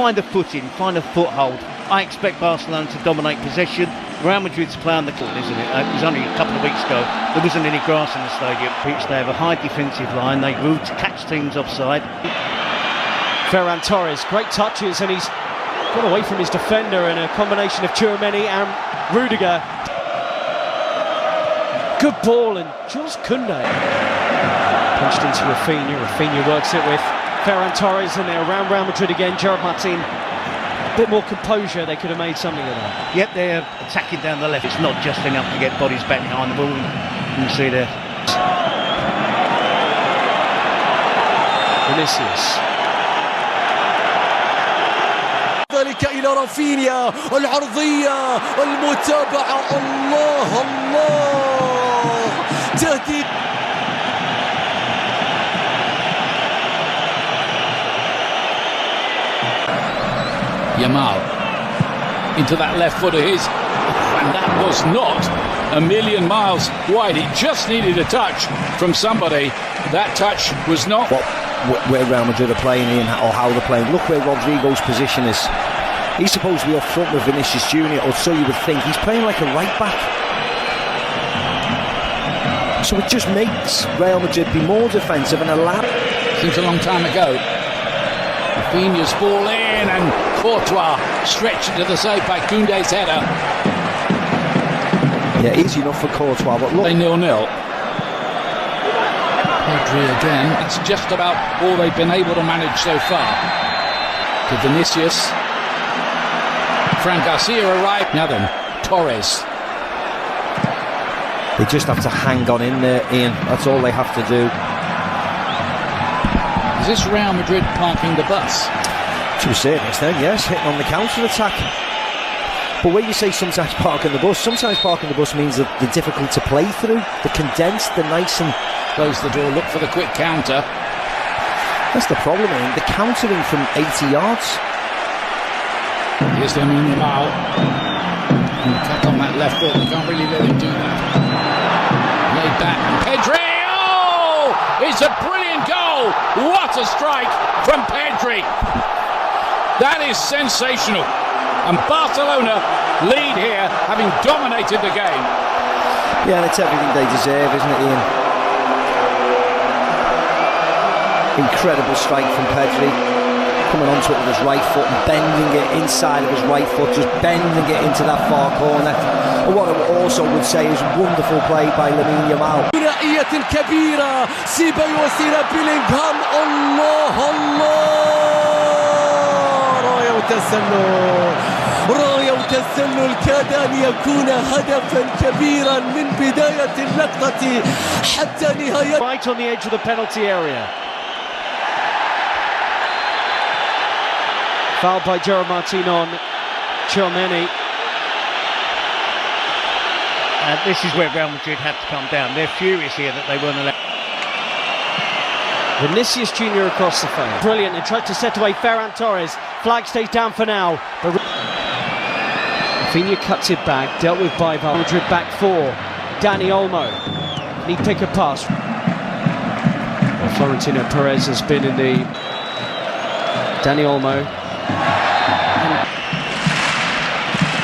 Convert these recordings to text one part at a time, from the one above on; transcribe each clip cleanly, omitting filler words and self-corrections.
Find a footing, find a foothold. I expect Barcelona to dominate possession. Real Madrid's playing the court, isn't it? It was only a couple of weeks ago. There wasn't any grass in the stadium. They have a high defensive line. They move to catch teams offside. Ferran Torres, great touches, and he's got away from his defender in a combination of Tchouaméni and Rudiger. Good ball, and Jules Koundé punched into Rafinha. Rafinha works it with Ferran Torres, and they're around Real Madrid again. Gerard Martin, a bit more composure, they could have made something of that. Yep, they're attacking down the left. It's not just enough to get bodies back behind the ball. You can see there. Vinicius. ذلك إلى رافينيا، العرضية، المتابعة، الله الله، تهديد. Yamal into that left foot of his, and that was not a million miles wide. It just needed a touch from somebody. That touch was not where Real Madrid are playing in, or how they're playing. Look where Rodrigo's position is. He's supposed to be up front with Vinicius Junior, or so you would think. He's playing like a right back, so it just makes Real Madrid be more defensive and allow. Seems a long time ago. Rafinha's ball in, and Courtois stretched into the save by Koundé's header. Yeah, easy enough for Courtois, but look. 0-0. Pedri again. It's just about all they've been able to manage so far. To Vinicius. Fran Garcia arrived. Now then, Torres. They just have to hang on in there, Ian. That's all they have to do. Is this Real Madrid parking the bus? To a certain extent, yes, hitting on the counter-attack. But when you say sometimes parking the bus means that they're difficult to play through. They're condensed, they're nice and... Close the door, look for the quick counter. That's the problem, Ian. They're countering from 80 yards. Here's Lamine Yamal. Cut on that left foot, they can't really let him do that. Laid back, Pedri! Oh! It's a brilliant goal! What a strike from Pedri! That is sensational. And Barcelona lead here, having dominated the game. Yeah, and it's everything they deserve, isn't it, Ian? Incredible strike from Pedri, coming onto it with his right foot and bending it inside of his right foot, just bending it into that far corner. And what I also would say is wonderful play by Lamine Yamal. ثنائية كبيرة، سيبايوس إلى بيلينغهام، الله الله، راية وتسلل، راية وتسلل كاد أن يكون هدفا كبيرا من بداية اللقطة حتى نهاية. Right on the edge of the penalty area. Fouled by Gerard Martin on Tchouaméni. And this is where Real Madrid had to come down. They're furious here that they weren't allowed. Vinicius Junior across the field. Brilliant, and tried to set away Ferran Torres. Flag stays down for now. But Rafinha cuts it back, dealt with by Madrid back four. Dani Olmo. Can he pick a pass? Well, Florentino Perez has been in the... Dani Olmo.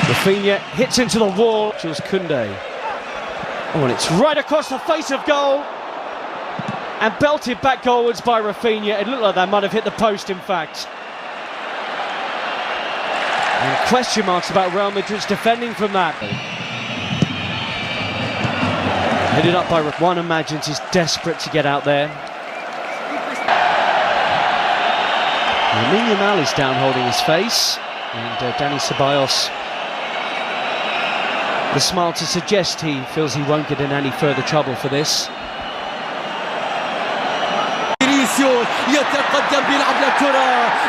Rafinha hits into the wall. Jules Koundé. Oh, and it's right across the face of goal. And belted back goalwards by Rafinha. It looked like that might have hit the post, in fact. And question marks about Real Madrid's defending from that. Headed up by one imagines he's desperate to get out there. Lamine Yamal is down holding his face, and Dani Ceballos, the smile to suggest he feels he won't get in any further trouble for this. فينيسيوس يتقدم بيلعب لكرة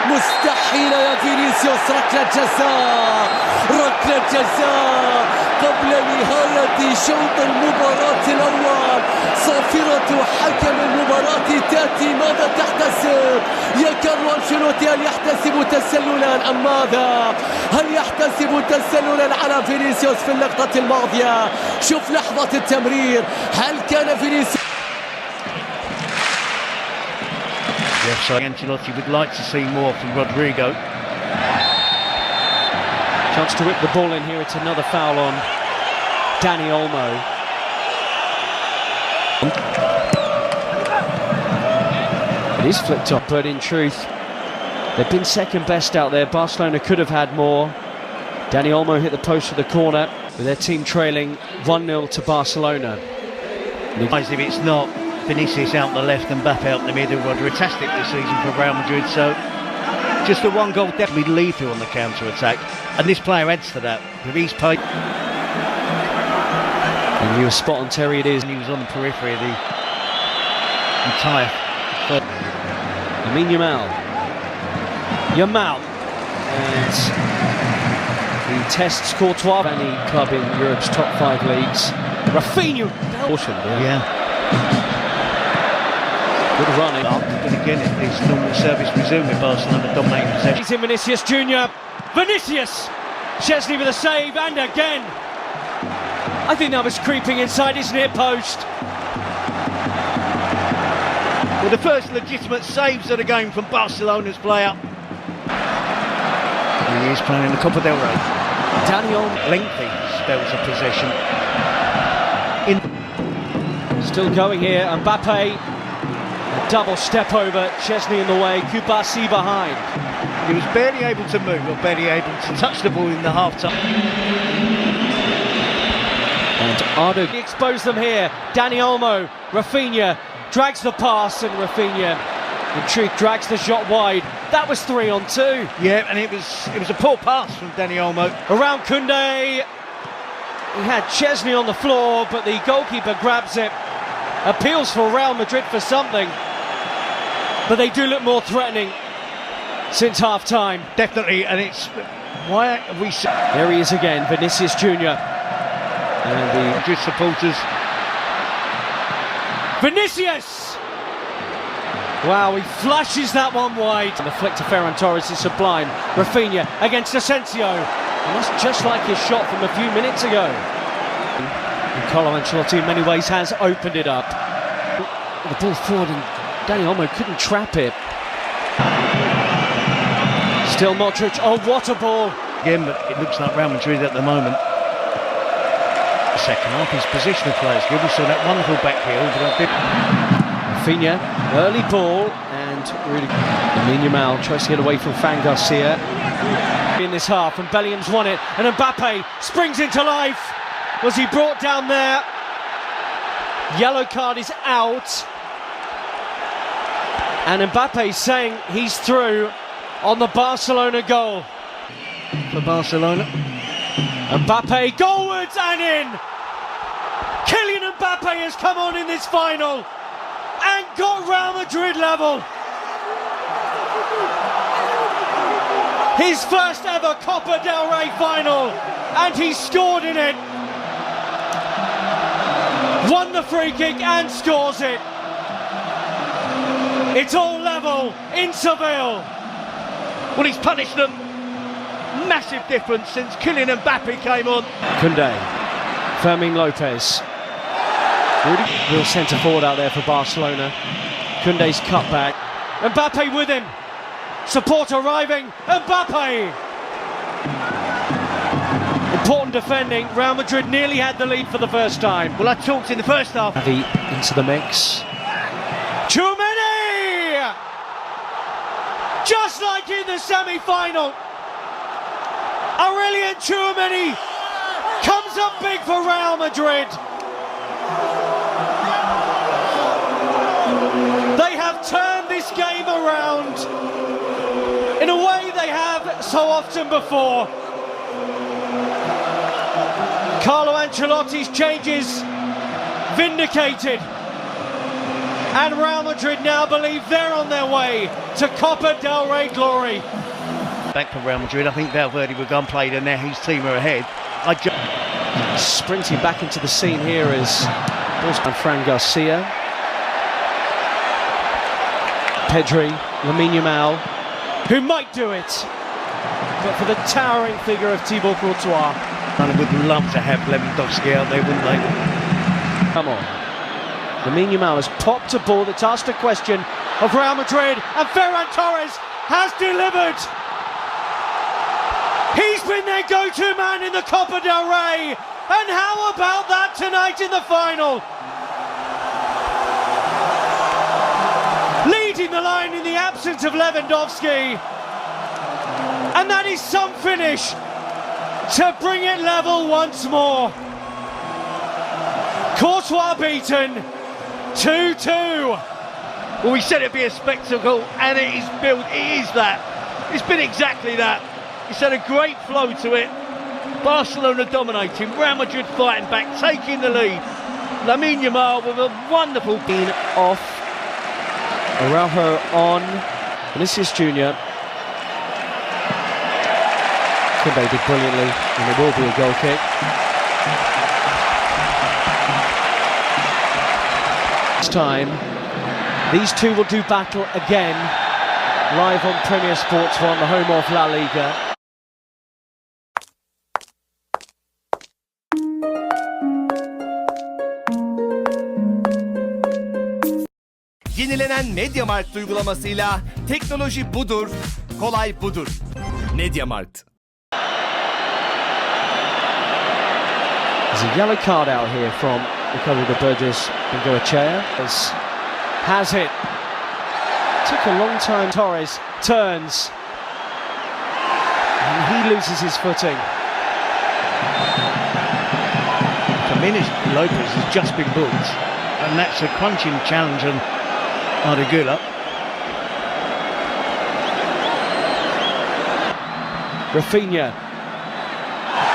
مستحيلة يا فينيسيوس، ركلة جزاء، ركلة جزاء قبل نهاية شوط المباراة الأول. صافرة حكم المباراة تأتي، ماذا تحتسب يا كارلو أنشيلوتي؟ هل يحتسب تسللا أم ماذا؟ هل يحتسب تسللا على فينيسيوس في اللقطة الماضية؟ شوف لحظة التمرير، هل كان فينيسيوس؟ Yes, so Ancelotti would like to see more from Rodrigo. Chance to whip the ball in here. It's another foul on Dani Olmo. It is flicked up, but in truth, they've been second best out there. Barcelona could have had more. Dani Olmo hit the post for the corner, with their team trailing 1-0 to Barcelona. If it's not Vinicius out the left and Mbappe out the middle, fantastic this season for Real Madrid. So just the one goal definitely lethal on the counter-attack, and this player adds to that with his pace. And you were spot on, Terry. It is. And he was on the periphery of the entire. Lamine Yamal, and he tests Courtois, any club in Europe's top 5 leagues. Rafinha, yeah. Good running. But again, it's normal service resuming. Barcelona dominating possession. He's in Vinicius Junior. Vinicius! Szczesny with a save, and again! I think that was creeping inside his near post. Well, the first legitimate saves of the game from Barcelona's player. He is playing in the Copa del Rey. Daniel. Lengthy spells of possession. Still going here, Mbappe. A double step over, Szczesny in the way, Kubasi behind. He was barely able to move, or barely able to touch the ball in the half-time. And Ardo exposed them here. Dani Olmo, Rafinha drags the pass, and Rafinha, in truth, drags the shot wide. That was 3-on-2. Yeah, and it was a poor pass from Dani Olmo. Around Koundé. He had Szczesny on the floor, but the goalkeeper grabs it. Appeals for Real Madrid for something, but they do look more threatening since half-time. Definitely, and it's why are we. There he is again, Vinicius Junior, and the Madrid supporters. Vinicius! Wow, he flashes that one wide. And the flick to Ferran Torres is sublime. Rafinha against Asensio, and that's just like his shot from a few minutes ago. And Carlo Ancelotti in many ways has opened it up. The ball forward, and Dani Olmo couldn't trap it. Still Modric, oh what a ball! Again, but it looks like Real Madrid at the moment. The second half, his positional play is good. We saw that wonderful back heel, but a bit. Rafinha, early ball, and really Lamine Yamal tries to get away from Fran Garcia in this half, and Bellingham's won it, and Mbappe springs into life. Was he brought down there? Yellow card is out, and Mbappe saying he's through on the Barcelona goal. For Barcelona, Mbappe goalwards and in. Kylian Mbappe has come on in this final and got Real Madrid level. His first ever Copa del Rey final, and he scored in it. Won the free kick and scores it. It's all level in Seville. well, he's punished them. Massive difference since Kylian Mbappe came on. Koundé, Fermin Lopez. Really real centre forward out there for Barcelona. Koundé's cut back. Mbappe with him. Support arriving. Mbappe! Important defending. Real Madrid nearly had the lead for the first time. Well, I talked in the first half. Xavi into the mix. Tchouaméni! Just like in the semi-final. Aurelien Tchouaméni comes up big for Real Madrid. They have turned this game around in a way they have so often before. Carlo Ancelotti's changes vindicated, and Real Madrid now believe they're on their way to Copa del Rey glory. Back for Real Madrid, I think Valverde were gun played and now his team are ahead. Sprinting back into the scene here is Fran Garcia. Pedri, Lamine Yamal, who might do it, but for the towering figure of Thibaut Courtois. And would love to have Lewandowski out there, wouldn't they? Come on. Lamine Yamal has popped a ball that's asked a question of Real Madrid, and Ferran Torres has delivered. He's been their go-to man in the Copa del Rey. And how about that tonight in the final? Leading the line in the absence of Lewandowski. And that is some finish to bring it level once more. Courtois beaten, 2-2. Well, we said it'd be a spectacle, and it is built. It is that. It's been exactly that. It's had a great flow to it. Barcelona dominating, Real Madrid fighting back, taking the lead. Lamine Yamal with a wonderful Being off, Araujo on, Vinicius Jr. Koundé did brilliantly, and there will be a goal kick. This time, these two will do battle again, live on Premier Sports 1, the home of La Liga. Yenilenen MediaMarkt uygulamasıyla teknoloji budur, kolay budur. MediaMarkt. There's a yellow card out here from Ricardo de Burgos Bengoechea. Has it. Took a long time. Torres turns. And he loses his footing. Jimenez Lopez has just been booked, and that's a crunching challenge on Ardegula. Rafinha.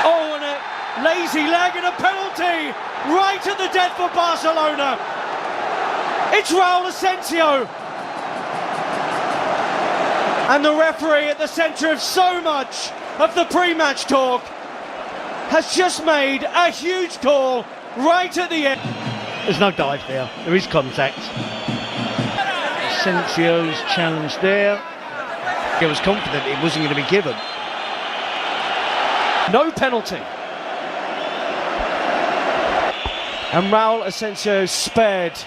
Oh, and a lazy leg and a penalty right at the death for Barcelona. It's Raul Asensio. And the referee at the centre of so much of the pre-match talk has just made a huge call right at the end. There's no dive there. There is contact. Asensio's challenge there. He was confident it wasn't going to be given. No penalty. And Raul Asensio spared.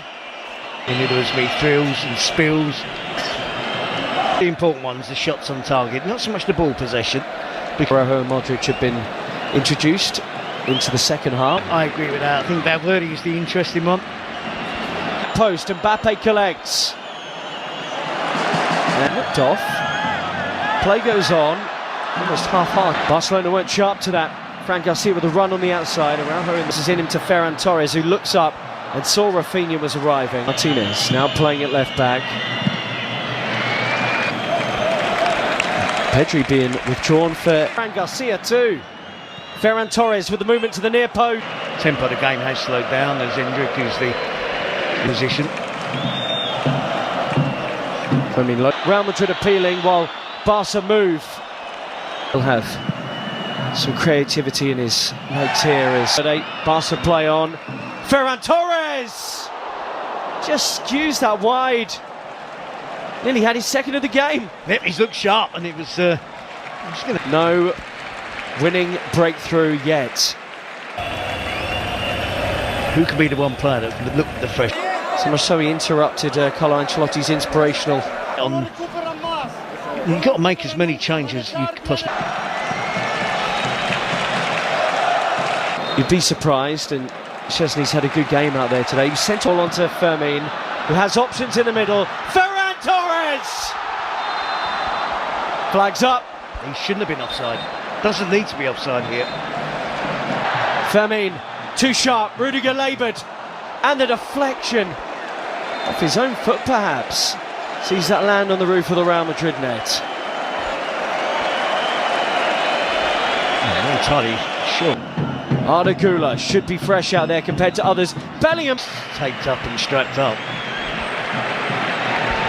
And it was me thrills and spills. The important ones, the shots on target, not so much the ball possession. Araujo and Modric have been introduced into the second half. I agree with that. I think Valverde is the interesting one. Post, Mbappe collects. And looked off. Play goes on. Almost half-hearted. Barcelona weren't sharp to that. Fran Garcia with a run on the outside. Araujo, this is in him to Ferran Torres, who looks up and saw Rafinha was arriving. Martinez now playing at left back. Pedri being withdrawn for Fran Garcia too. Ferran Torres with the movement to the near post. Tempo of the game has slowed down as Endrick is the position. Real Madrid appealing while Barca move. He'll have some creativity in his legs here as Barca play on. Ferran Torres just skews that wide. Nearly had his second of the game. Yep, he's looked sharp, and it was no winning breakthrough yet. Who could be the one player that could look the fresh? So much so he interrupted Carlo Ancelotti's inspirational. You've got to make as many changes as you could possibly. You'd be surprised, and Szczesny's had a good game out there today. He sent all on to Fermin, who has options in the middle. Ferran Torres! Flags up. He shouldn't have been offside. Doesn't need to be offside here. Fermin, too sharp. Rudiger laboured. And the deflection off his own foot, perhaps. Sees that land on the roof of the Real Madrid net. Not entirely sure. Ardegula should be fresh out there compared to others. Bellingham Taped up and strapped up.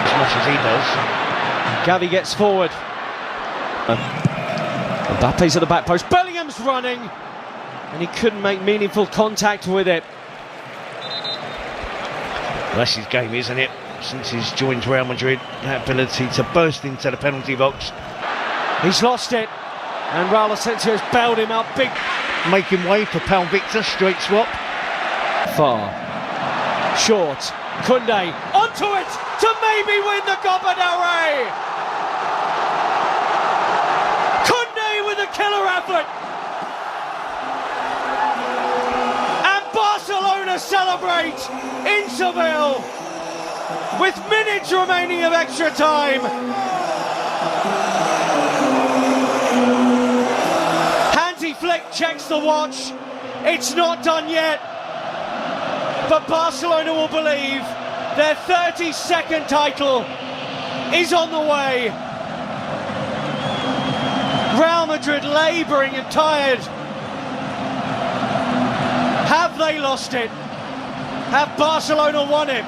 As much as he does. Gavi gets forward. Mbappe's at the back post. Bellingham's running. And he couldn't make meaningful contact with it. Well, that's his game, isn't it? Since he's joined Real Madrid, that ability to burst into the penalty box. He's lost it. And Raul Asensio's bailed him out big. Making way for Pau Victor, straight swap. Far. Short. Koundé onto it to maybe win the Copa del Rey. Koundé with a killer to celebrate in Seville with minutes remaining of extra time. Hansi Flick checks the watch. It's not done yet, but Barcelona will believe their 32nd title is on the way. Real Madrid labouring and tired. Have they lost it? Have Barcelona won it?